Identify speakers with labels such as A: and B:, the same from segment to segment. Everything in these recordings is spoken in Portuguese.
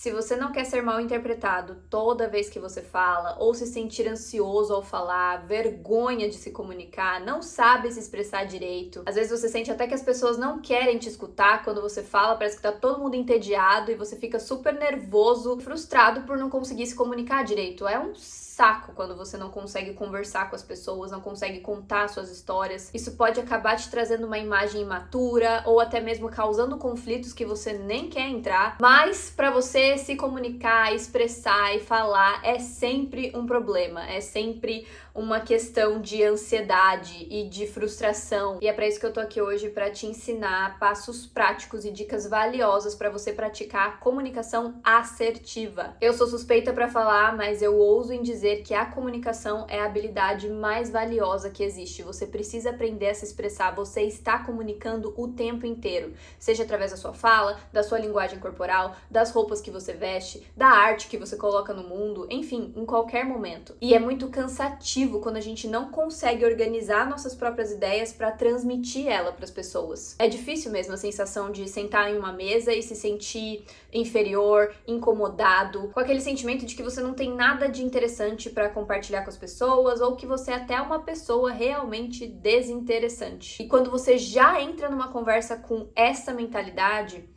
A: Se você não quer ser mal interpretado toda vez que você fala, ou se sentir ansioso ao falar, vergonha de se comunicar, não sabe se expressar direito, às vezes você sente até que as pessoas não querem te escutar quando você fala, parece que tá todo mundo entediado e você fica super nervoso, frustrado por não conseguir se comunicar direito. É um saco quando você não consegue conversar com as pessoas, não consegue contar suas histórias. Isso pode acabar te trazendo uma imagem imatura ou até mesmo causando conflitos que você nem quer entrar. Mas para você se comunicar, expressar e falar é sempre um problema, é sempre uma questão de ansiedade e de frustração. E é para isso que eu tô aqui hoje, para te ensinar passos práticos e dicas valiosas para você praticar a comunicação assertiva. Eu sou suspeita para falar, mas eu ouso em dizer que a comunicação é a habilidade mais valiosa que existe. Você precisa aprender a se expressar, você está comunicando o tempo inteiro, seja através da sua fala, da sua linguagem corporal, das roupas que você veste, da arte que você coloca no mundo, enfim, em qualquer momento. E é muito cansativo quando a gente não consegue organizar nossas próprias ideias para transmitir ela para as pessoas. É difícil mesmo a sensação de sentar em uma mesa e se sentir inferior, incomodado, com aquele sentimento de que você não tem nada de interessante para compartilhar com as pessoas ou que você é até uma pessoa realmente desinteressante. E quando você já entra numa conversa com essa mentalidade,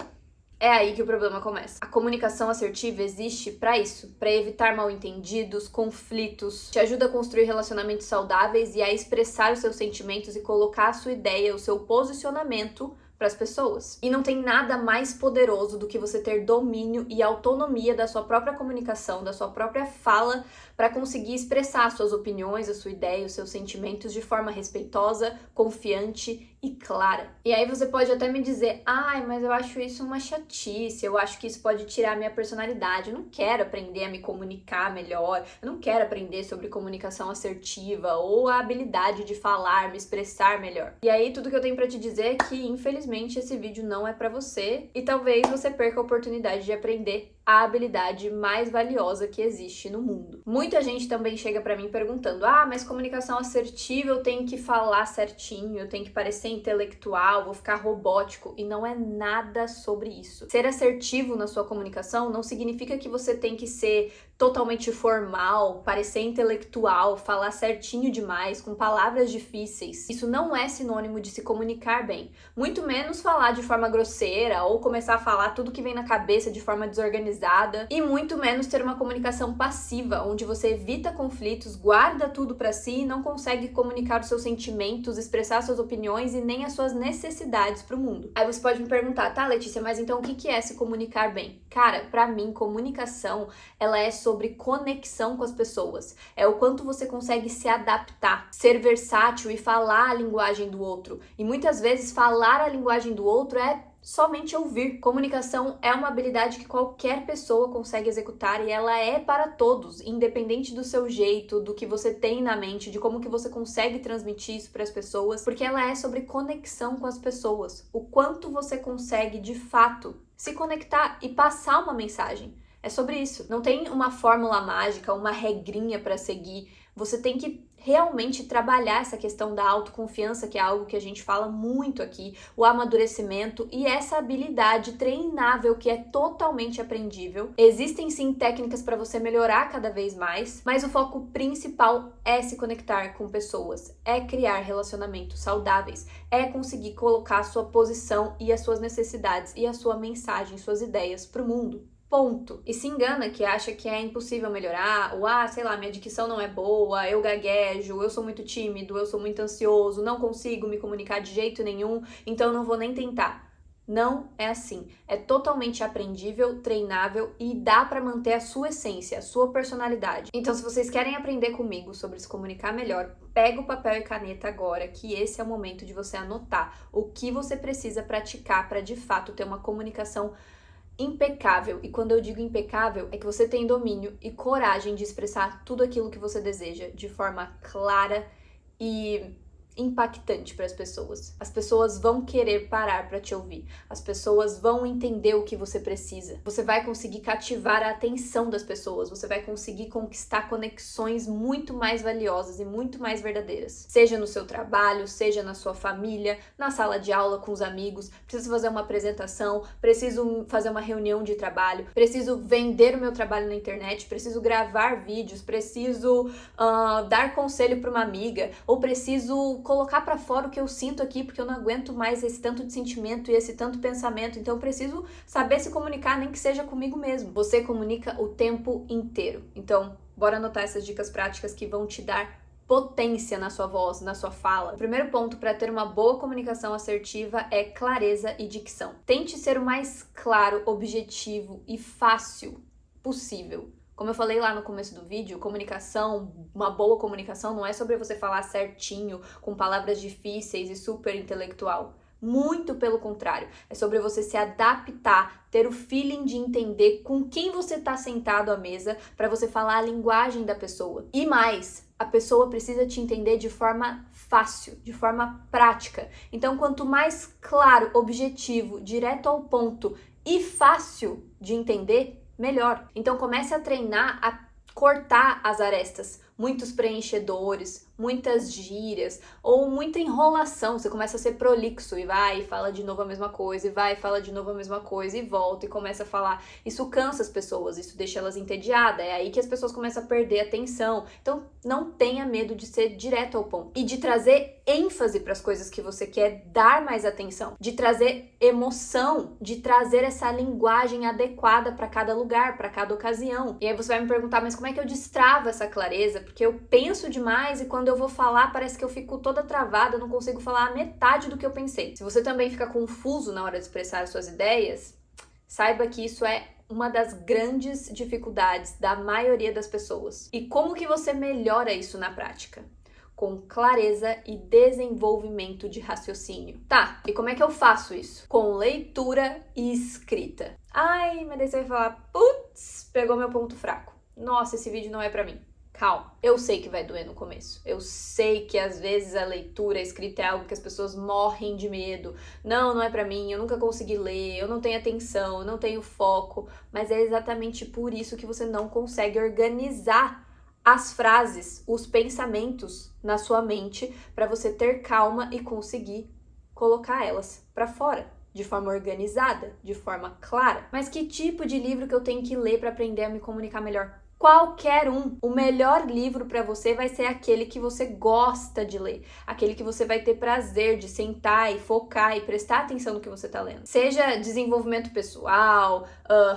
A: é aí que o problema começa. A comunicação assertiva existe para isso, para evitar mal-entendidos, conflitos, te ajuda a construir relacionamentos saudáveis e a expressar os seus sentimentos e colocar a sua ideia, o seu posicionamento para as pessoas. E não tem nada mais poderoso do que você ter domínio e autonomia da sua própria comunicação, da sua própria fala, para conseguir expressar suas opiniões, a sua ideia, os seus sentimentos de forma respeitosa, confiante e clara. E aí você pode até me dizer, ai, mas eu acho isso uma chatice, eu acho que isso pode tirar a minha personalidade, eu não quero aprender a me comunicar melhor, eu não quero aprender sobre comunicação assertiva ou a habilidade de falar, me expressar melhor. E aí tudo que eu tenho para te dizer é que, infelizmente, esse vídeo não é para você e talvez você perca a oportunidade de aprender a habilidade mais valiosa que existe no mundo. Muita gente também chega pra mim perguntando, mas comunicação assertiva eu tenho que falar certinho, eu tenho que parecer intelectual, vou ficar robótico, e não é nada sobre isso. Ser assertivo na sua comunicação não significa que você tem que ser totalmente formal, parecer intelectual, falar certinho demais, com palavras difíceis. Isso não é sinônimo de se comunicar bem. Muito menos falar de forma grosseira ou começar a falar tudo que vem na cabeça de forma desorganizada, e muito menos ter uma comunicação passiva, onde você evita conflitos, guarda tudo pra si e não consegue comunicar os seus sentimentos, expressar suas opiniões e nem as suas necessidades pro mundo. Aí você pode me perguntar, tá, Letícia, mas então o que é se comunicar bem? Cara, pra mim, comunicação, ela é sobre conexão com as pessoas. É o quanto você consegue se adaptar, ser versátil e falar a linguagem do outro. E muitas vezes falar a linguagem do outro é somente ouvir. Comunicação é uma habilidade que qualquer pessoa consegue executar e ela é para todos, independente do seu jeito, do que você tem na mente, de como que você consegue transmitir isso para as pessoas, porque ela é sobre conexão com as pessoas. O quanto você consegue, de fato, se conectar e passar uma mensagem. É sobre isso. Não tem uma fórmula mágica, uma regrinha para seguir. Você tem que realmente trabalhar essa questão da autoconfiança, que é algo que a gente fala muito aqui, o amadurecimento e essa habilidade treinável que é totalmente aprendível. Existem sim técnicas para você melhorar cada vez mais, mas o foco principal é se conectar com pessoas, é criar relacionamentos saudáveis, é conseguir colocar a sua posição e as suas necessidades e a sua mensagem, suas ideias para o mundo. Ponto. E se engana que acha que é impossível melhorar, ou sei lá, minha dicção não é boa, eu gaguejo, eu sou muito tímido, eu sou muito ansioso, não consigo me comunicar de jeito nenhum, então eu não vou nem tentar. Não é assim. É totalmente aprendível, treinável e dá pra manter a sua essência, a sua personalidade. Então, se vocês querem aprender comigo sobre se comunicar melhor, pega o papel e caneta agora, que esse é o momento de você anotar o que você precisa praticar para de fato ter uma comunicação impecável. E quando eu digo impecável, é que você tem domínio e coragem de expressar tudo aquilo que você deseja de forma clara e impactante para as pessoas. As pessoas vão querer parar para te ouvir. As pessoas vão entender o que você precisa. Você vai conseguir cativar a atenção das pessoas. Você vai conseguir conquistar conexões muito mais valiosas e muito mais verdadeiras. Seja no seu trabalho, seja na sua família, na sala de aula com os amigos. Preciso fazer uma apresentação, preciso fazer uma reunião de trabalho, preciso vender o meu trabalho na internet, preciso gravar vídeos, preciso dar conselho para uma amiga, ou preciso colocar para fora o que eu sinto aqui, porque eu não aguento mais esse tanto de sentimento e esse tanto pensamento, então eu preciso saber se comunicar, nem que seja comigo mesmo. Você comunica o tempo inteiro. Então, bora anotar essas dicas práticas que vão te dar potência na sua voz, na sua fala. O primeiro ponto para ter uma boa comunicação assertiva é clareza e dicção. Tente ser o mais claro, objetivo e fácil possível. Como eu falei lá no começo do vídeo, comunicação, uma boa comunicação não é sobre você falar certinho, com palavras difíceis e super intelectual. Muito pelo contrário, é sobre você se adaptar, ter o feeling de entender com quem você está sentado à mesa para você falar a linguagem da pessoa. E mais, a pessoa precisa te entender de forma fácil, de forma prática. Então, quanto mais claro, objetivo, direto ao ponto e fácil de entender, melhor. Então comece a treinar a cortar as arestas, muitos preenchedores, muitas gírias ou muita enrolação. Você começa a ser prolixo e vai e fala de novo a mesma coisa, e vai e fala de novo a mesma coisa, e volta e começa a falar. Isso cansa as pessoas, isso deixa elas entediadas, é aí que as pessoas começam a perder a atenção. Então não tenha medo de ser direto ao ponto e de trazer ênfase para as coisas que você quer dar mais atenção, de trazer emoção, de trazer essa linguagem adequada para cada lugar, para cada ocasião. E aí você vai me perguntar, mas como é que eu destravo essa clareza? Porque eu penso demais e quando eu vou falar parece que eu fico toda travada, eu não consigo falar a metade do que eu pensei. Se você também fica confuso na hora de expressar as suas ideias, saiba que isso é uma das grandes dificuldades da maioria das pessoas. E como que você melhora isso na prática? Com clareza e desenvolvimento de raciocínio. Tá, e como é que eu faço isso? Com leitura e escrita. Ai, mas daí você vai falar, putz, pegou meu ponto fraco. Nossa, esse vídeo não é pra mim. Calma, eu sei que vai doer no começo. Eu sei que às vezes a leitura, a escrita é algo que as pessoas morrem de medo. Não é pra mim, eu nunca consegui ler, eu não tenho atenção, eu não tenho foco. Mas é exatamente por isso que você não consegue organizar as frases, os pensamentos na sua mente para você ter calma e conseguir colocar elas para fora. De forma organizada, de forma clara. Mas que tipo de livro que eu tenho que ler para aprender a me comunicar melhor? Qualquer um. O melhor livro para você vai ser aquele que você gosta de ler, aquele que você vai ter prazer de sentar e focar e prestar atenção no que você está lendo. Seja desenvolvimento pessoal,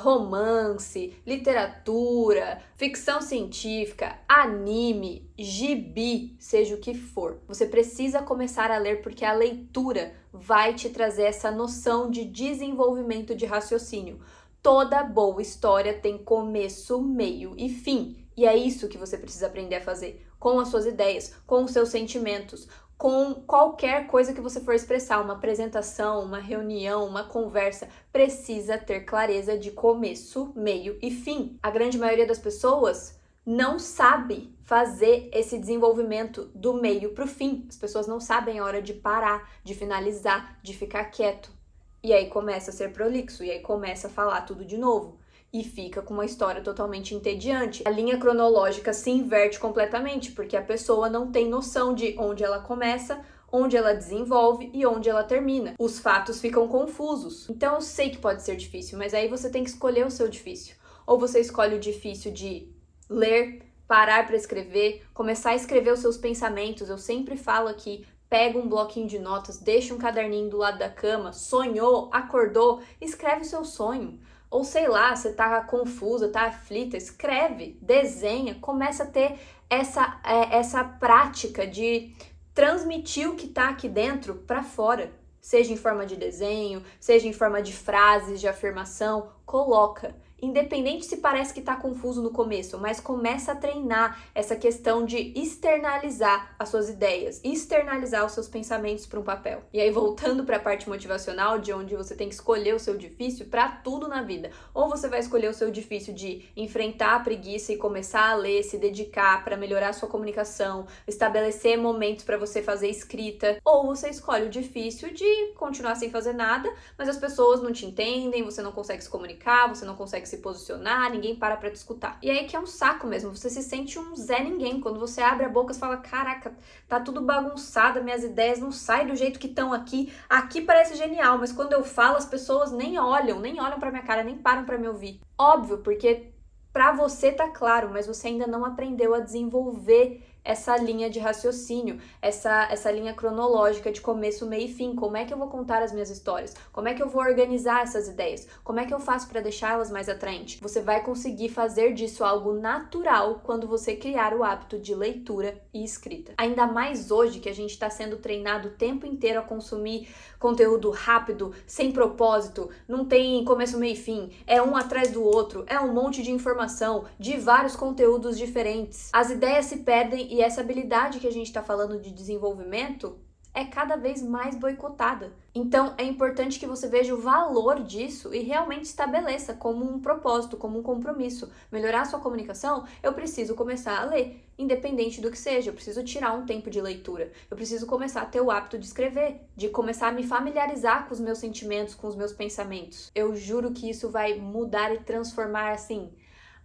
A: romance, literatura, ficção científica, anime, gibi, seja o que for. Você precisa começar a ler porque a leitura vai te trazer essa noção de desenvolvimento de raciocínio. Toda boa história tem começo, meio e fim. E é isso que você precisa aprender a fazer. Com as suas ideias, com os seus sentimentos, com qualquer coisa que você for expressar. Uma apresentação, uma reunião, uma conversa. Precisa ter clareza de começo, meio e fim. A grande maioria das pessoas não sabe fazer esse desenvolvimento do meio para o fim. As pessoas não sabem a hora de parar, de finalizar, de ficar quieto. E aí começa a ser prolixo, e aí começa a falar tudo de novo. E fica com uma história totalmente entediante. A linha cronológica se inverte completamente, porque a pessoa não tem noção de onde ela começa, onde ela desenvolve e onde ela termina. Os fatos ficam confusos. Então eu sei que pode ser difícil, mas aí você tem que escolher o seu difícil. Ou você escolhe o difícil de ler, parar para escrever, começar a escrever os seus pensamentos. Eu sempre falo aqui, pega um bloquinho de notas, deixa um caderninho do lado da cama, sonhou, acordou, escreve o seu sonho. Ou sei lá, você tá confusa, tá aflita, escreve, desenha, começa a ter essa prática de transmitir o que tá aqui dentro para fora. Seja em forma de desenho, seja em forma de frases de afirmação, coloca. Independente se parece que tá confuso no começo, mas começa a treinar essa questão de externalizar as suas ideias, externalizar os seus pensamentos para um papel. E aí, voltando para a parte motivacional, de onde você tem que escolher o seu difícil para tudo na vida. Ou você vai escolher o seu difícil de enfrentar a preguiça e começar a ler, se dedicar para melhorar a sua comunicação, estabelecer momentos para você fazer escrita, ou você escolhe o difícil de continuar sem fazer nada, mas as pessoas não te entendem, você não consegue se comunicar, você não consegue se posicionar, ninguém para pra te escutar. E aí que é um saco mesmo, você se sente um Zé Ninguém. Quando você abre a boca e fala, caraca, tá tudo bagunçado, minhas ideias não saem do jeito que estão aqui. Aqui parece genial, mas quando eu falo, as pessoas nem olham pra minha cara, nem param pra me ouvir. Óbvio, porque pra você tá claro, mas você ainda não aprendeu a desenvolver essa linha de raciocínio, essa linha cronológica de começo, meio e fim. Como é que eu vou contar as minhas histórias? Como é que eu vou organizar essas ideias? Como é que eu faço para deixá-las mais atraentes? Você vai conseguir fazer disso algo natural quando você criar o hábito de leitura e escrita. Ainda mais hoje que a gente está sendo treinado o tempo inteiro a consumir conteúdo rápido, sem propósito, não tem começo, meio e fim, é um atrás do outro, é um monte de informação, de vários conteúdos diferentes. As ideias se perdem e essa habilidade que a gente está falando de desenvolvimento é cada vez mais boicotada. Então, é importante que você veja o valor disso e realmente estabeleça como um propósito, como um compromisso. Melhorar a sua comunicação, eu preciso começar a ler, independente do que seja. Eu preciso tirar um tempo de leitura. Eu preciso começar a ter o hábito de escrever, de começar a me familiarizar com os meus sentimentos, com os meus pensamentos. Eu juro que isso vai mudar e transformar, assim,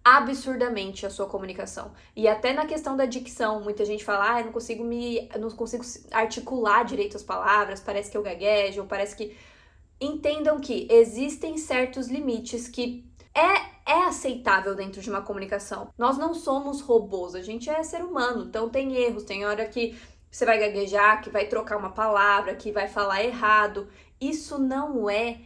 A: absurdamente a sua comunicação. E até na questão da dicção, muita gente fala, eu não consigo articular direito as palavras, parece que eu gaguejo, ou parece que... Entendam que existem certos limites que é aceitável dentro de uma comunicação. Nós não somos robôs, a gente é ser humano, então tem erros, tem hora que você vai gaguejar, que vai trocar uma palavra, que vai falar errado. Isso não é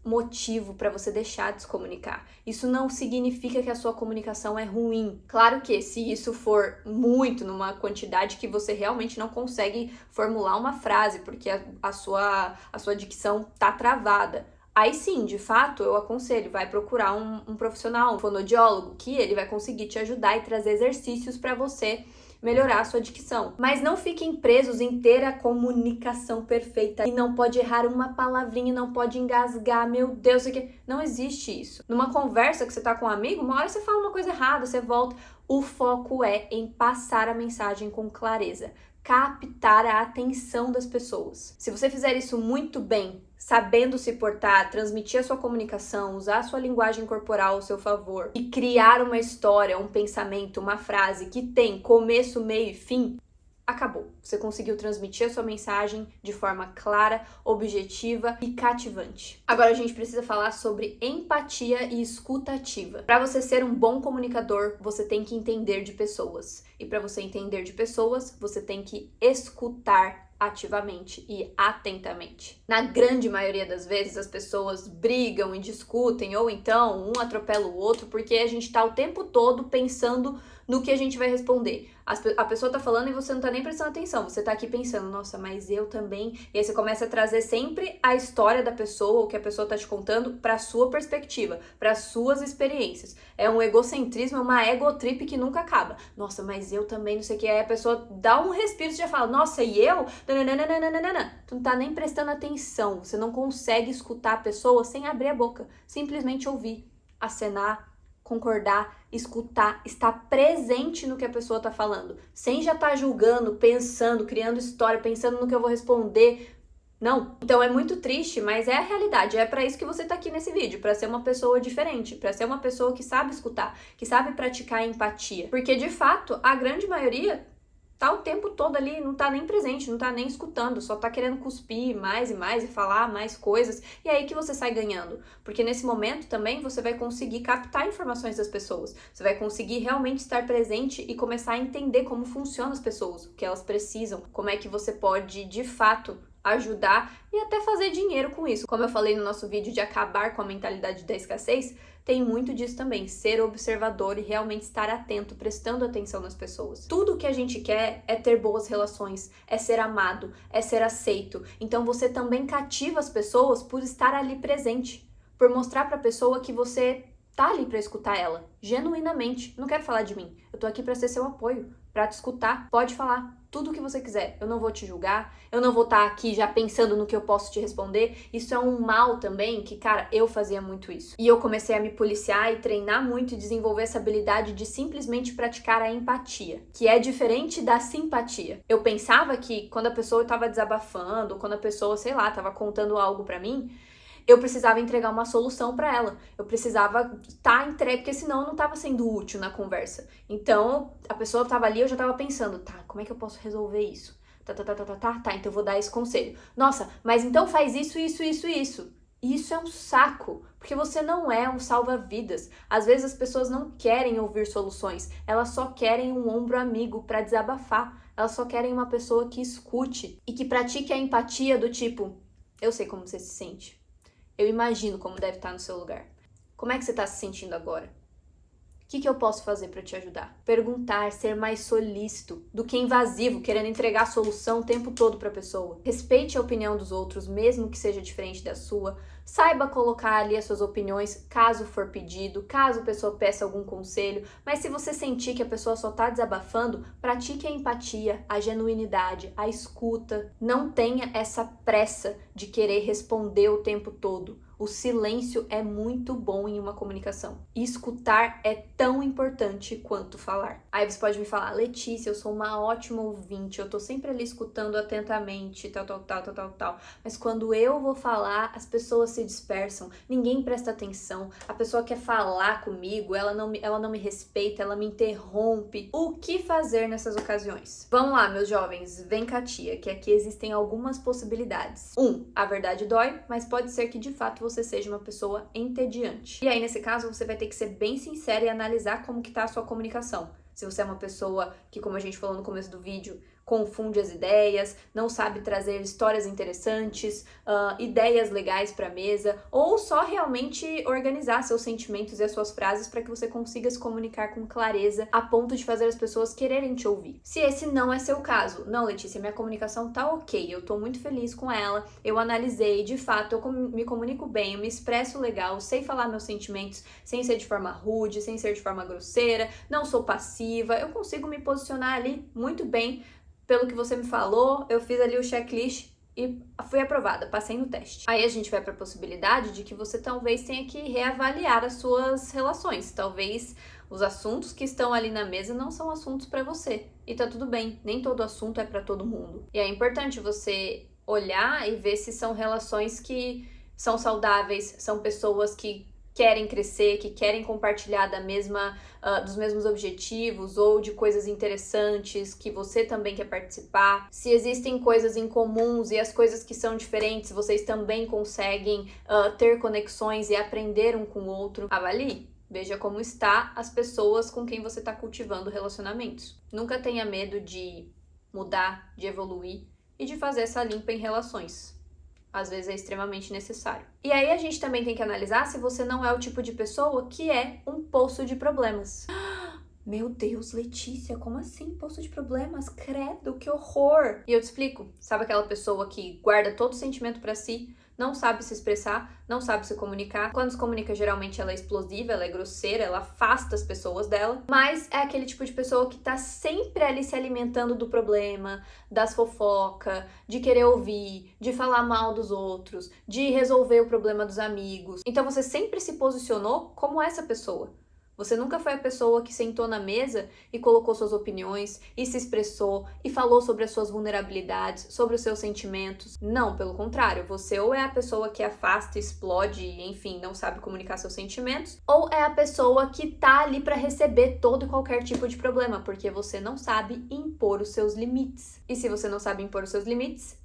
A: motivo para você deixar de se comunicar. Isso não significa que a sua comunicação é ruim. Claro que se isso for muito, numa quantidade que você realmente não consegue formular uma frase, porque a sua dicção tá travada. Aí sim, de fato, eu aconselho, vai procurar um profissional, um fonoaudiólogo, que ele vai conseguir te ajudar e trazer exercícios para você melhorar a sua dicção. Mas não fiquem presos em ter a comunicação perfeita e não pode errar uma palavrinha, não pode engasgar, meu Deus, não existe isso. Numa conversa que você tá com um amigo, uma hora você fala uma coisa errada, você volta. O foco é em passar a mensagem com clareza, captar a atenção das pessoas. Se você fizer isso muito bem, sabendo se portar, transmitir a sua comunicação, usar a sua linguagem corporal ao seu favor e criar uma história, um pensamento, uma frase que tem começo, meio e fim, acabou. Você conseguiu transmitir a sua mensagem de forma clara, objetiva e cativante. Agora a gente precisa falar sobre empatia e escuta ativa. Para você ser um bom comunicador, você tem que entender de pessoas. E para você entender de pessoas, você tem que escutar ativamente e atentamente. Na grande maioria das vezes, as pessoas brigam e discutem, ou então um atropela o outro, porque a gente tá o tempo todo pensando no que a gente vai responder. A pessoa tá falando e você não tá nem prestando atenção, você tá aqui pensando, nossa, mas eu também. E aí você começa a trazer sempre a história da pessoa, o que a pessoa tá te contando, pra sua perspectiva, para suas experiências. É um egocentrismo, é uma egotrip que nunca acaba. Nossa, mas eu também, não sei o que. Aí a pessoa dá um respiro e já fala, nossa, e eu? Tu não tá nem prestando atenção, você não consegue escutar a pessoa sem abrir a boca, simplesmente ouvir, acenar, concordar, escutar, estar presente no que a pessoa tá falando, sem já estar julgando, pensando, criando história, pensando no que eu vou responder. Não. Então é muito triste, mas é a realidade. É pra isso que você tá aqui nesse vídeo, pra ser uma pessoa diferente, pra ser uma pessoa que sabe escutar, que sabe praticar a empatia. Porque de fato, a grande maioria tá o tempo todo ali, não tá nem presente, não tá nem escutando, só tá querendo cuspir mais e falar mais coisas, e é aí que você sai ganhando. Porque nesse momento também você vai conseguir captar informações das pessoas, você vai conseguir realmente estar presente e começar a entender como funcionam as pessoas, o que elas precisam, como é que você pode, de fato, ajudar e até fazer dinheiro com isso. Como eu falei no nosso vídeo de acabar com a mentalidade da escassez, tem muito disso também, ser observador e realmente estar atento, prestando atenção nas pessoas. Tudo que a gente quer é ter boas relações, é ser amado, é ser aceito. Então você também cativa as pessoas por estar ali presente, por mostrar para a pessoa que você tá ali pra escutar ela, genuinamente. Não quero falar de mim, eu tô aqui pra ser seu apoio, pra te escutar. Pode falar tudo o que você quiser, eu não vou te julgar, eu não vou estar aqui já pensando no que eu posso te responder. Isso é um mal também, que, cara, eu fazia muito isso. E eu comecei a me policiar e treinar muito e desenvolver essa habilidade de simplesmente praticar a empatia, que é diferente da simpatia. Eu pensava que quando a pessoa estava desabafando, quando a pessoa, sei lá, estava contando algo pra mim, eu precisava entregar uma solução pra ela. Eu precisava estar entregue, porque senão eu não estava sendo útil na conversa. Então, a pessoa estava ali, eu já estava pensando, tá, como é que eu posso resolver isso? Tá, então eu vou dar esse conselho. Nossa, mas então faz isso, isso, isso e isso. Isso é um saco, porque você não é um salva-vidas. Às vezes as pessoas não querem ouvir soluções, elas só querem um ombro amigo pra desabafar. Elas só querem uma pessoa que escute e que pratique a empatia do tipo, eu sei como você se sente. Eu imagino como deve estar no seu lugar. Como é que você está se sentindo agora? O que eu posso fazer para te ajudar? Perguntar, ser mais solícito do que invasivo, querendo entregar a solução o tempo todo para a pessoa. Respeite a opinião dos outros, mesmo que seja diferente da sua. Saiba colocar ali as suas opiniões, caso for pedido, caso a pessoa peça algum conselho. Mas se você sentir que a pessoa só está desabafando, pratique a empatia, a genuinidade, a escuta. Não tenha essa pressa de querer responder o tempo todo. O silêncio é muito bom em uma comunicação. Escutar é tão importante quanto falar. Aí você pode me falar, Letícia, eu sou uma ótima ouvinte, eu tô sempre ali escutando atentamente, tal. Mas quando eu vou falar, as pessoas se dispersam, ninguém presta atenção, a pessoa quer falar comigo, ela não me respeita, ela me interrompe. O que fazer nessas ocasiões? Vamos lá, meus jovens, vem cá, tia, que aqui existem algumas possibilidades. 1. A verdade dói, mas pode ser que de fato você seja uma pessoa entediante. E aí, nesse caso, você vai ter que ser bem sincera e analisar como que tá a sua comunicação. Se você é uma pessoa que, como a gente falou no começo do vídeo, confunde as ideias, não sabe trazer histórias interessantes, ideias legais para a mesa, ou só realmente organizar seus sentimentos e as suas frases para que você consiga se comunicar com clareza a ponto de fazer as pessoas quererem te ouvir. Se esse não é seu caso, não, Letícia, minha comunicação tá ok, eu tô muito feliz com ela, eu analisei, de fato, eu me comunico bem, eu me expresso legal, sei falar meus sentimentos sem ser de forma rude, sem ser de forma grosseira, não sou passiva, eu consigo me posicionar ali muito bem. Pelo que você me falou, eu fiz ali o checklist e fui aprovada, passei no teste. Aí a gente vai para a possibilidade de que você talvez tenha que reavaliar as suas relações. Talvez os assuntos que estão ali na mesa não são assuntos para você. E tá tudo bem, nem todo assunto é para todo mundo. E é importante você olhar e ver se são relações que são saudáveis, são pessoas que querem crescer, que querem compartilhar dos mesmos objetivos ou de coisas interessantes que você também quer participar. Se existem coisas em comuns e as coisas que são diferentes, vocês também conseguem ter conexões e aprender um com o outro. Avalie. Veja como está as pessoas com quem você está cultivando relacionamentos. Nunca tenha medo de mudar, de evoluir e de fazer essa limpa em relações. Às vezes é extremamente necessário. E aí a gente também tem que analisar se você não é o tipo de pessoa que é um poço de problemas. Meu Deus, Letícia, como assim poço de problemas? Credo, que horror! E eu te explico. Sabe aquela pessoa que guarda todo o sentimento pra si, não sabe se expressar, não sabe se comunicar. Quando se comunica, geralmente ela é explosiva, ela é grosseira, ela afasta as pessoas dela. Mas é aquele tipo de pessoa que tá sempre ali se alimentando do problema, das fofocas, de querer ouvir, de falar mal dos outros, de resolver o problema dos amigos. Então você sempre se posicionou como essa pessoa. Você nunca foi a pessoa que sentou na mesa e colocou suas opiniões e se expressou e falou sobre as suas vulnerabilidades, sobre os seus sentimentos. Não, pelo contrário, você ou é a pessoa que afasta, explode, enfim, não sabe comunicar seus sentimentos, ou é a pessoa que tá ali para receber todo e qualquer tipo de problema, porque você não sabe impor os seus limites. E se você não sabe impor os seus limites,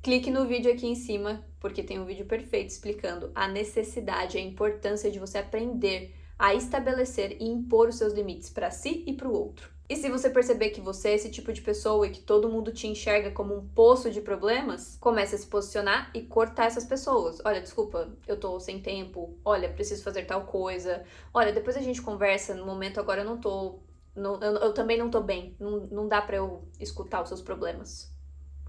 A: clique no vídeo aqui em cima, porque tem um vídeo perfeito explicando a necessidade, a importância de você aprender a estabelecer e impor os seus limites para si e para o outro. E se você perceber que você é esse tipo de pessoa e que todo mundo te enxerga como um poço de problemas, comece a se posicionar e cortar essas pessoas. Olha, desculpa, eu tô sem tempo. Olha, preciso fazer tal coisa. Olha, depois a gente conversa. No momento agora eu não tô... eu também não tô bem. Não dá para eu escutar os seus problemas.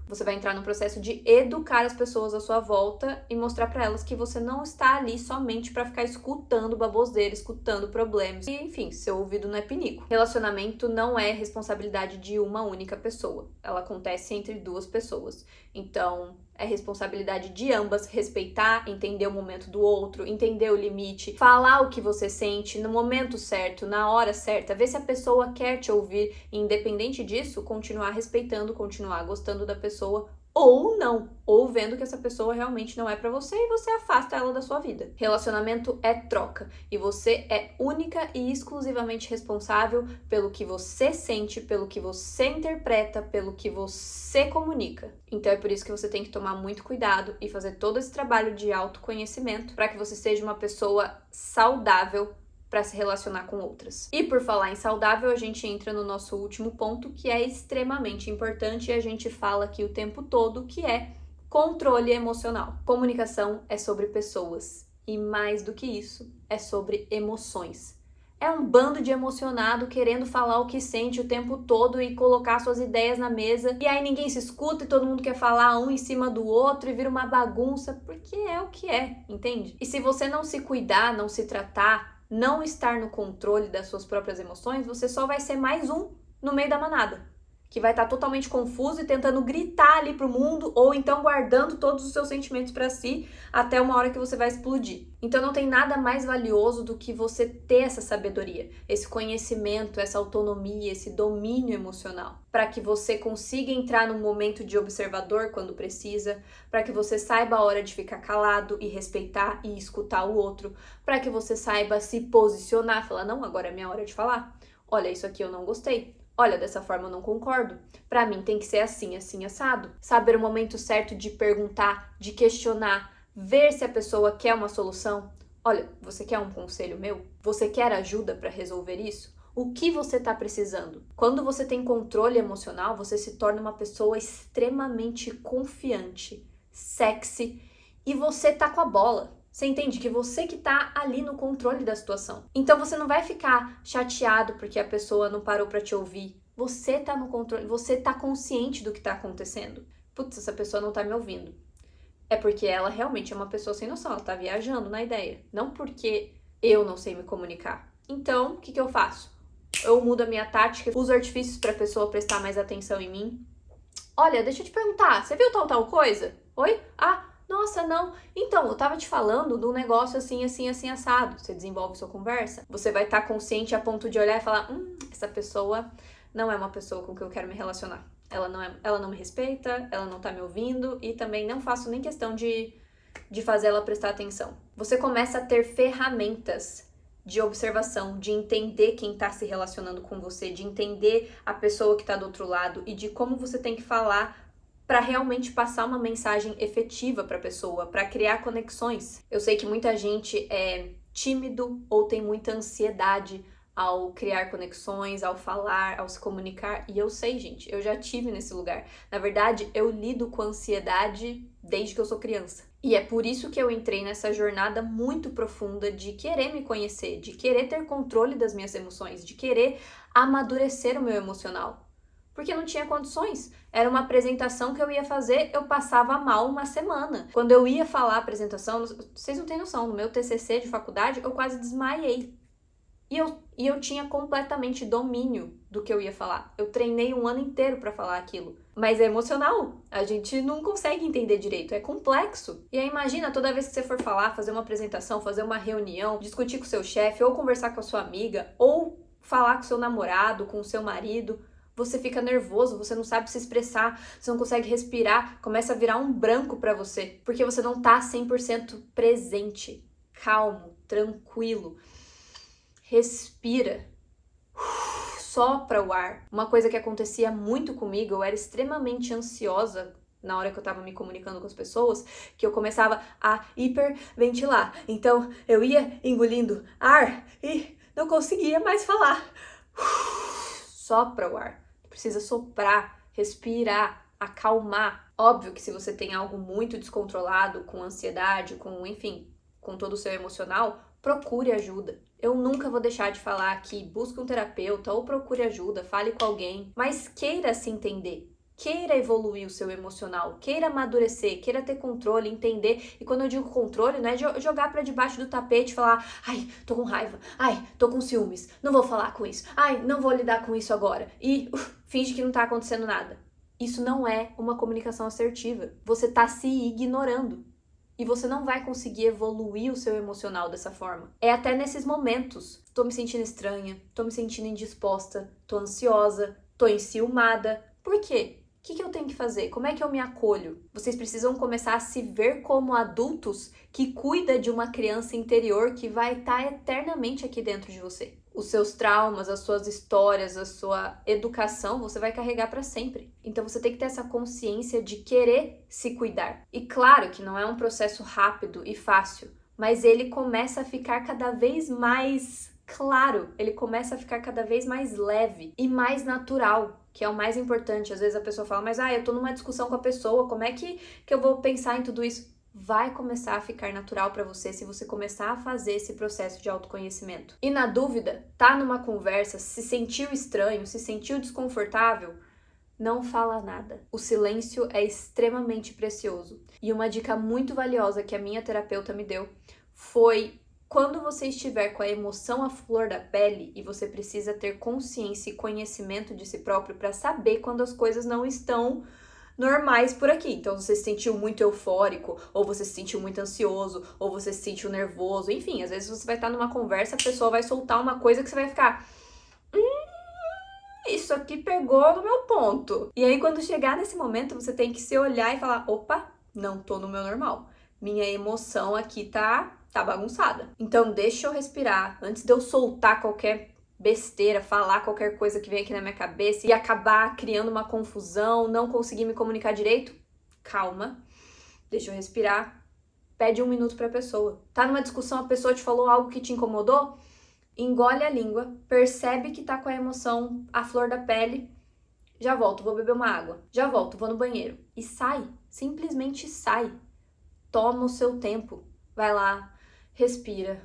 A: Você vai entrar no processo de educar as pessoas à sua volta e mostrar pra elas que você não está ali somente pra ficar escutando baboseira, escutando problemas. E, enfim, seu ouvido não é pinico. Relacionamento não é responsabilidade de uma única pessoa. Ela acontece entre duas pessoas. Então, é responsabilidade de ambas respeitar, entender o momento do outro, entender o limite, falar o que você sente no momento certo, na hora certa, ver se a pessoa quer te ouvir e, independente disso, continuar respeitando, continuar gostando da pessoa ou não, ou vendo que essa pessoa realmente não é pra você e você afasta ela da sua vida. Relacionamento é troca e você é única e exclusivamente responsável pelo que você sente, pelo que você interpreta, pelo que você comunica. Então é por isso que você tem que tomar muito cuidado e fazer todo esse trabalho de autoconhecimento para que você seja uma pessoa saudável para se relacionar com outras. E por falar em saudável, a gente entra no nosso último ponto, que é extremamente importante e a gente fala aqui o tempo todo, que é controle emocional. Comunicação é sobre pessoas e, mais do que isso, é sobre emoções. É um bando de emocionado querendo falar o que sente o tempo todo e colocar suas ideias na mesa, e aí ninguém se escuta e todo mundo quer falar um em cima do outro e vira uma bagunça, porque é o que é, entende? E se você não se cuidar, não se tratar, não estar no controle das suas próprias emoções, você só vai ser mais um no meio da manada, que vai estar totalmente confuso e tentando gritar ali pro mundo, ou então guardando todos os seus sentimentos para si até uma hora que você vai explodir. Então não tem nada mais valioso do que você ter essa sabedoria, esse conhecimento, essa autonomia, esse domínio emocional, para que você consiga entrar num momento de observador quando precisa, para que você saiba a hora de ficar calado e respeitar e escutar o outro, para que você saiba se posicionar, falar, não, agora é minha hora de falar. Olha, isso aqui eu não gostei. Olha, dessa forma eu não concordo. Pra mim tem que ser assim, assim, assado. Saber o momento certo de perguntar, de questionar, ver se a pessoa quer uma solução. Olha, você quer um conselho meu? Você quer ajuda pra resolver isso? O que você tá precisando? Quando você tem controle emocional, você se torna uma pessoa extremamente confiante, sexy e você tá com a bola. Você entende que você que tá ali no controle da situação. Então você não vai ficar chateado porque a pessoa não parou pra te ouvir. Você tá no controle, você tá consciente do que tá acontecendo. Putz, essa pessoa não tá me ouvindo. É porque ela realmente é uma pessoa sem noção, ela tá viajando na ideia. Não porque eu não sei me comunicar. Então, o que eu faço? Eu mudo a minha tática, uso artifícios pra pessoa prestar mais atenção em mim. Olha, deixa eu te perguntar, você viu tal coisa? Oi? Ah, nossa, não. Então, eu tava te falando de um negócio assim, assim, assim, assado. Você desenvolve sua conversa. Você vai estar consciente a ponto de olhar e falar, essa pessoa não é uma pessoa com que eu quero me relacionar. Ela não me respeita, ela não tá me ouvindo e também não faço nem questão de fazer ela prestar atenção. Você começa a ter ferramentas de observação, de entender quem tá se relacionando com você, de entender a pessoa que tá do outro lado e de como você tem que falar para realmente passar uma mensagem efetiva para a pessoa, para criar conexões. Eu sei que muita gente é tímido ou tem muita ansiedade ao criar conexões, ao falar, ao se comunicar, e eu sei, gente, eu já tive nesse lugar. Na verdade, eu lido com ansiedade desde que eu sou criança. E é por isso que eu entrei nessa jornada muito profunda de querer me conhecer, de querer ter controle das minhas emoções, de querer amadurecer o meu emocional. Porque não tinha condições. Era uma apresentação que eu ia fazer, eu passava mal uma semana. Quando eu ia falar a apresentação, vocês não têm noção, no meu TCC de faculdade, eu quase desmaiei. E eu tinha completamente domínio do que eu ia falar. Eu treinei um ano inteiro pra falar aquilo. Mas é emocional. A gente não consegue entender direito. É complexo. E aí imagina, toda vez que você for falar, fazer uma apresentação, fazer uma reunião, discutir com o seu chefe, ou conversar com a sua amiga, ou falar com o seu namorado, com o seu marido, você fica nervoso, você não sabe se expressar, você não consegue respirar, começa a virar um branco pra você, porque você não tá 100% presente, calmo, tranquilo. Respira. Sopra o ar. Uma coisa que acontecia muito comigo, eu era extremamente ansiosa na hora que eu tava me comunicando com as pessoas, que eu começava a hiperventilar. Então, eu ia engolindo ar e não conseguia mais falar. Sopra o ar. Precisa soprar, respirar, acalmar. Óbvio que se você tem algo muito descontrolado, com ansiedade, com todo o seu emocional, procure ajuda. Eu nunca vou deixar de falar que busque um terapeuta ou procure ajuda, fale com alguém, mas queira se entender. Queira evoluir o seu emocional, queira amadurecer, queira ter controle, entender. E quando eu digo controle, não é jogar pra debaixo do tapete e falar: ai, tô com raiva, ai, tô com ciúmes, não vou falar com isso, ai, não vou lidar com isso agora. E finge que não tá acontecendo nada. Isso não é uma comunicação assertiva. Você tá se ignorando. E você não vai conseguir evoluir o seu emocional dessa forma. É até nesses momentos. Tô me sentindo estranha, tô me sentindo indisposta, tô ansiosa, tô enciumada. Por quê? O que eu tenho que fazer? Como é que eu me acolho? Vocês precisam começar a se ver como adultos que cuidam de uma criança interior que vai estar eternamente aqui dentro de você. Os seus traumas, as suas histórias, a sua educação, você vai carregar para sempre. Então você tem que ter essa consciência de querer se cuidar. E claro que não é um processo rápido e fácil, mas ele começa a ficar cada vez mais claro, ele começa a ficar cada vez mais leve e mais natural, que é o mais importante. Às vezes a pessoa fala, mas eu tô numa discussão com a pessoa, como é que eu vou pensar em tudo isso? Vai começar a ficar natural para você se você começar a fazer esse processo de autoconhecimento. E na dúvida, tá numa conversa, se sentiu estranho, se sentiu desconfortável, não fala nada. O silêncio é extremamente precioso. E uma dica muito valiosa que a minha terapeuta me deu foi: quando você estiver com a emoção à flor da pele e você precisa ter consciência e conhecimento de si próprio para saber quando as coisas não estão normais por aqui. Então você se sentiu muito eufórico, ou você se sentiu muito ansioso, ou você se sentiu nervoso, enfim, às vezes você vai estar numa conversa, a pessoa vai soltar uma coisa que você vai ficar: isso aqui pegou no meu ponto. E aí quando chegar nesse momento, você tem que se olhar e falar: opa, não tô no meu normal. Minha emoção aqui tá bagunçada. Então deixa eu respirar antes de eu soltar qualquer besteira, falar qualquer coisa que vem aqui na minha cabeça e acabar criando uma confusão, não conseguir me comunicar direito. Calma, deixa eu respirar. Pede 1 minuto pra pessoa. Tá numa discussão, a pessoa te falou algo que te incomodou? Engole a língua, percebe que tá com a emoção à flor da pele. Já volto, vou beber uma água. Já volto, vou no banheiro. E sai, simplesmente sai. Toma o seu tempo. Vai lá, respira,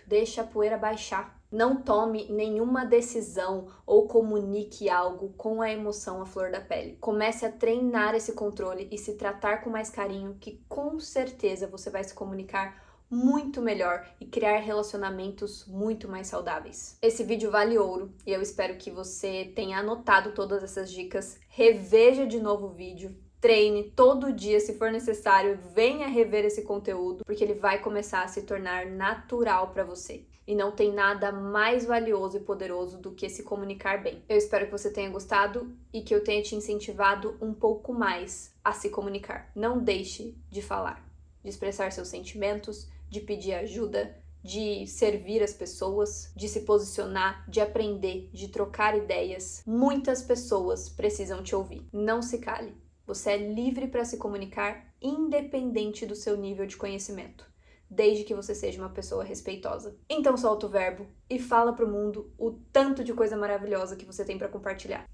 A: deixa a poeira baixar. Não tome nenhuma decisão ou comunique algo com a emoção à flor da pele. Comece a treinar esse controle e se tratar com mais carinho, que com certeza você vai se comunicar muito melhor e criar relacionamentos muito mais saudáveis. Esse vídeo vale ouro e eu espero que você tenha anotado todas essas dicas, reveja de novo o vídeo, treine todo dia, se for necessário, venha rever esse conteúdo, porque ele vai começar a se tornar natural para você. E não tem nada mais valioso e poderoso do que se comunicar bem. Eu espero que você tenha gostado e que eu tenha te incentivado um pouco mais a se comunicar. Não deixe de falar, de expressar seus sentimentos, de pedir ajuda, de servir as pessoas, de se posicionar, de aprender, de trocar ideias. Muitas pessoas precisam te ouvir. Não se cale. Você é livre para se comunicar, independente do seu nível de conhecimento, desde que você seja uma pessoa respeitosa. Então solta o verbo e fala pro mundo o tanto de coisa maravilhosa que você tem para compartilhar.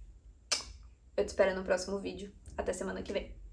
A: Eu te espero no próximo vídeo. Até semana que vem.